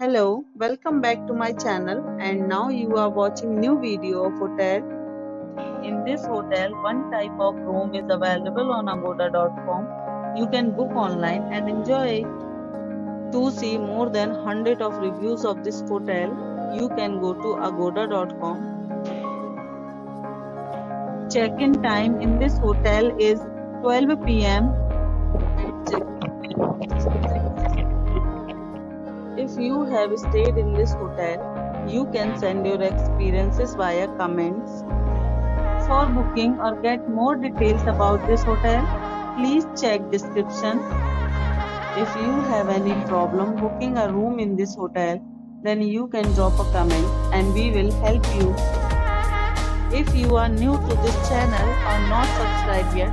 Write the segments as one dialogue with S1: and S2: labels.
S1: Hello, welcome back to my channel and now you are watching new video of hotel. In this hotel, one type of room is available on agoda.com. You can book online and enjoy it. To see more than 100 of reviews of this hotel, you can go to agoda.com. Check-in time in this hotel is 12 p.m. If you have stayed in this hotel, you can send your experiences via comments. For booking or get more details about this hotel, please check description. If you have any problem booking a room in this hotel, then you can drop a comment and we will help you. If you are new to this channel or not subscribed yet,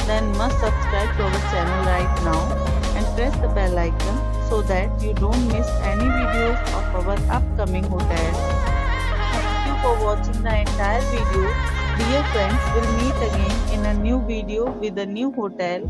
S1: then must subscribe to our channel right now and press the bell icon so that you don't miss any videos of our upcoming hotel. Thank you for watching the entire video. Dear friends, we'll meet again in a new video with a new hotel.